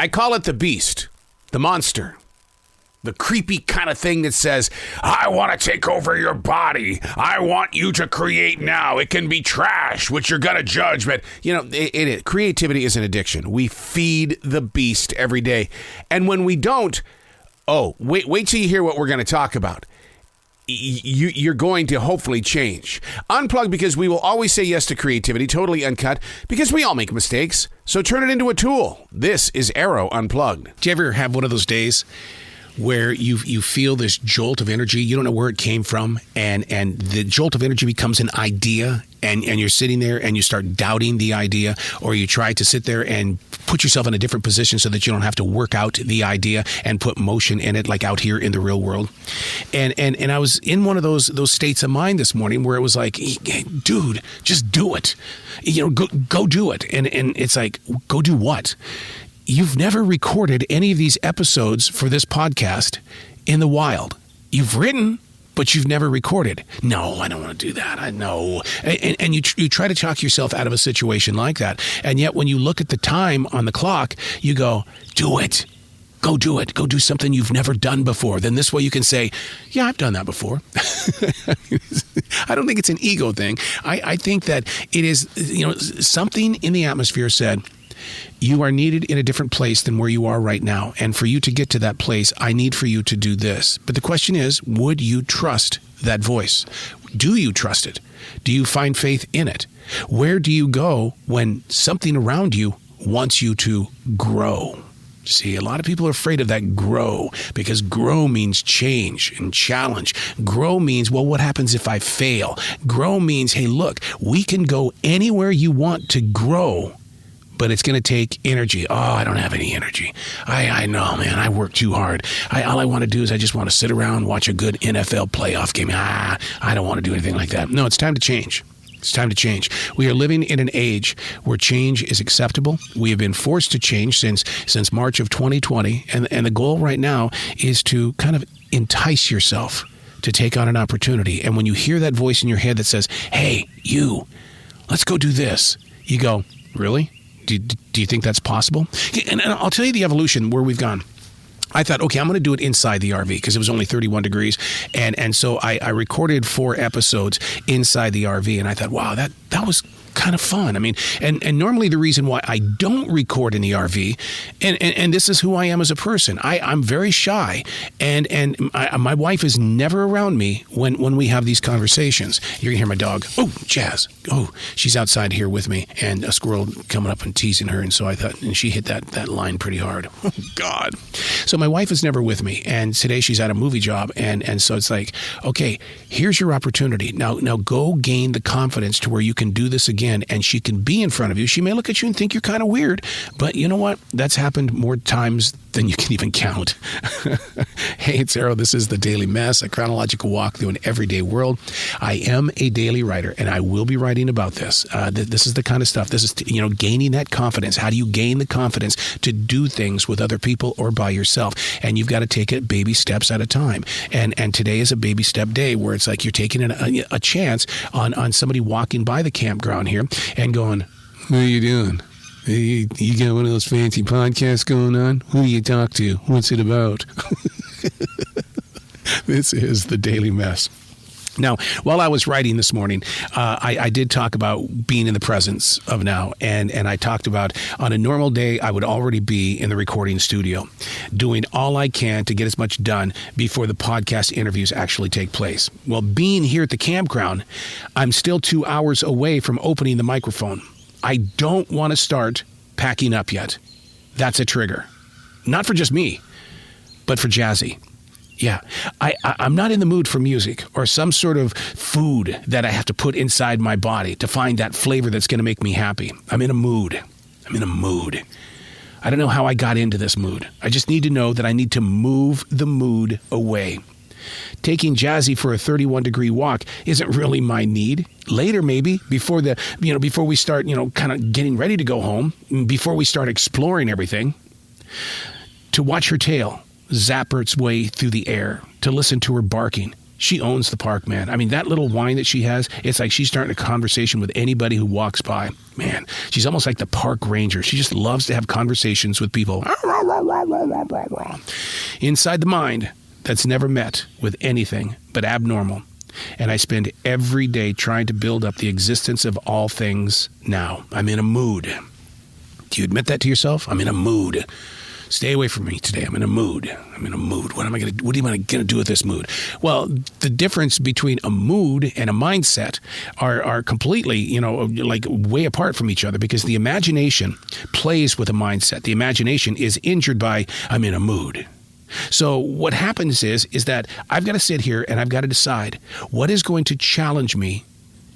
I call it the beast, the monster, the creepy kind of thing that says, I want to take over your body. I want you to create now. It can be trash, which you're going to judge. But, creativity is an addiction. We feed the beast every day. And when we don't, wait till you hear what we're going to talk about. You're going to hopefully change. Unplugged, because we will always say yes to creativity, totally uncut, because we all make mistakes. So turn it into a tool. This is Arroe Unplugged. Do you ever have one of those days where you feel this jolt of energy? You don't know where it came from, and the jolt of energy becomes an idea, and you're sitting there and you start doubting the idea, or you try to sit there and put yourself in a different position so that you don't have to work out the idea and put motion in it, like out here in the real world. And I was in one of those states of mind this morning where it was like, hey, dude, just do it. Go do it. And it's like, go do what? You've never recorded any of these episodes for this podcast in the wild. You've written, but you've never recorded. No, I don't want to do that. I know. And you try to talk yourself out of a situation like that. And yet when you look at the time on the clock, you go, do it. Go do it. Go do something you've never done before. Then this way you can say, yeah, I've done that before. I don't think it's an ego thing. I think that it is, something in the atmosphere said, you are needed in a different place than where you are right now. And for you to get to that place, I need for you to do this. But the question is, would you trust that voice? Do you trust it? Do you find faith in it? Where do you go when something around you wants you to grow? See, a lot of people are afraid of that grow, because grow means change and challenge. Grow means, well, what happens if I fail? Grow means, hey, look, we can go anywhere you want to grow, but it's going to take energy. Oh, I don't have any energy. I know, man. I work too hard. All I want to do is I just want to sit around, watch a good NFL playoff game. I don't want to do anything like that. No, it's time to change. It's time to change. We are living in an age where change is acceptable. We have been forced to change since March of 2020. And the goal right now is to kind of entice yourself to take on an opportunity. And when you hear that voice in your head that says, hey, you, let's go do this, you go, really? Do you think that's possible? And I'll tell you the evolution where we've gone. I thought, okay, I'm going to do it inside the RV because it was only 31 degrees. And so I recorded 4 episodes inside the RV. And I thought, wow, that was kind of fun. I mean, and normally the reason why I don't record in the RV, and this is who I am as a person. I'm very shy, and my wife is never around me when we have these conversations. You're gonna hear my dog. Oh, Jazz. Oh, she's outside here with me, and a squirrel coming up and teasing her. And so I thought, and she hit that line pretty hard. Oh God. So my wife is never with me, and today she's at a movie job, and so it's like, okay, here's your opportunity. Now go gain the confidence to where you can do this again, and she can be in front of you. She may look at you and think you're kind of weird, but you know what? That's happened more times than you can even count. Hey, it's Arroe. This is The Daily Mess, a chronological walk through an everyday world. I am a daily writer, and I will be writing about this. This is the kind of stuff. This is, gaining that confidence. How do you gain the confidence to do things with other people or by yourself? And you've got to take it baby steps at a time. And today is a baby step day where it's like you're taking a chance on somebody walking by the campground here and going, what are you doing? You got one of those fancy podcasts going on? Who do you talk to? What's it about? This is The Daily Mess. Now, while I was writing this morning, I did talk about being in the presence of now. And I talked about on a normal day, I would already be in the recording studio doing all I can to get as much done before the podcast interviews actually take place. Well, being here at the campground, I'm still 2 hours away from opening the microphone. I don't want to start packing up yet. That's a trigger. Not for just me, but for Jazzy. Yeah, I'm not in the mood for music or some sort of food that I have to put inside my body to find that flavor that's going to make me happy. I'm in a mood. I don't know how I got into this mood. I just need to know that I need to move the mood away. Taking Jazzy for a 31-degree walk isn't really my need. Later, maybe, before we start, kind of getting ready to go home, before we start exploring everything, to watch her tail zap its way through the air, to listen to her barking, She owns the park, man. I mean, that little whine that she has, it's like she's starting a conversation with anybody who walks by. Man, she's almost like the park ranger. She just loves to have conversations with people. Inside the mind that's never met with anything but abnormal. And I spend every day trying to build up the existence of all things now. I'm in a mood. Do you admit that to yourself? I'm in a mood. Stay away from me today. I'm in a mood. I'm in a mood. What am I going to do with this mood? Well, the difference between a mood and a mindset are completely, like way apart from each other, because the imagination plays with a mindset. The imagination is injured by, I'm in a mood. So what happens is that I've got to sit here and I've got to decide what is going to challenge me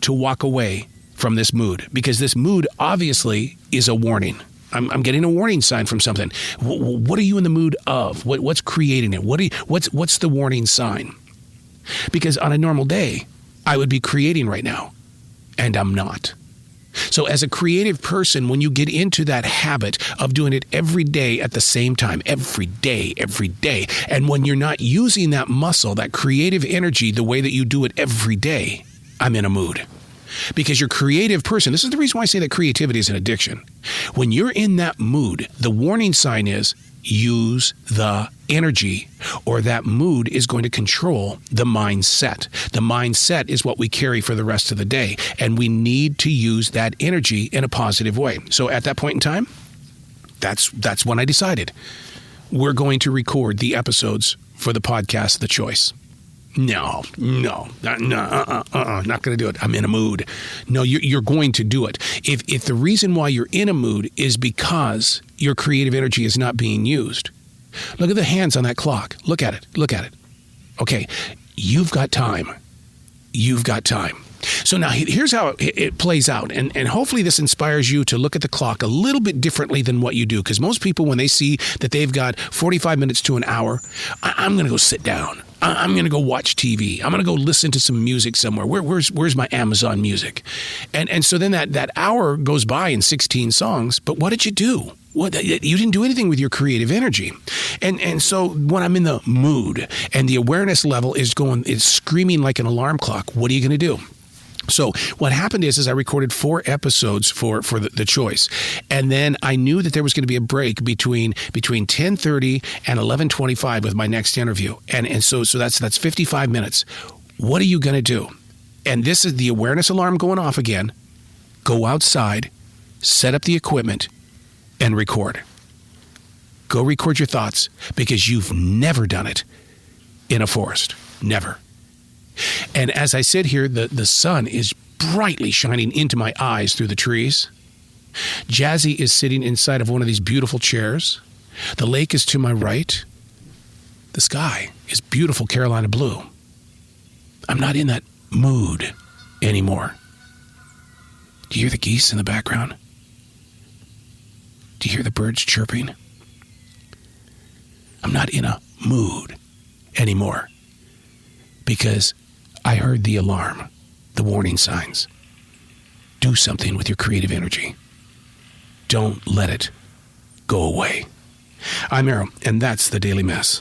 to walk away from this mood, because this mood obviously is a warning. I'm getting a warning sign from something. What are you in the mood of? What's creating it? What's the warning sign? Because on a normal day, I would be creating right now, and I'm not. So as a creative person, when you get into that habit of doing it every day at the same time, every day, and when you're not using that muscle, that creative energy, the way that you do it every day, I'm in a mood. Because you're a creative person. This is the reason why I say that creativity is an addiction. When you're in that mood, the warning sign is use the energy, or that mood is going to control the mindset. The mindset is what we carry for the rest of the day, and we need to use that energy in a positive way. So at that point in time, that's when I decided we're going to record the episodes for the podcast, The Choice. Not going to do it. I'm in a mood. No, you're going to do it. If the reason why you're in a mood is because your creative energy is not being used, look at the hands on that clock. Look at it. Okay, you've got time. So now here's how it plays out. And hopefully this inspires you to look at the clock a little bit differently than what you do. Because most people, when they see that they've got 45 minutes to an hour, I'm going to go sit down. I'm going to go watch TV. I'm going to go listen to some music somewhere. Where's my Amazon music? And so then that hour goes by in 16 songs. But what did you do? You didn't do anything with your creative energy. And so when I'm in the mood and the awareness level is screaming like an alarm clock, what are you going to do? So what happened is I recorded 4 episodes for the Choice. And then I knew that there was going to be a break between 10:30 and 11:25 with my next interview. And so that's 55 minutes. What are you going to do? And this is the awareness alarm going off again. Go outside, set up the equipment, and record. Go record your thoughts, because you've never done it in a forest. Never. And as I sit here, the sun is brightly shining into my eyes through the trees. Jazzy is sitting inside of one of these beautiful chairs. The lake is to my right. The sky is beautiful Carolina blue. I'm not in that mood anymore. Do you hear the geese in the background? Do you hear the birds chirping? I'm not in a mood anymore, because I heard the alarm, the warning signs. Do something with your creative energy. Don't let it go away. I'm Arroe, and that's the Daily Mess.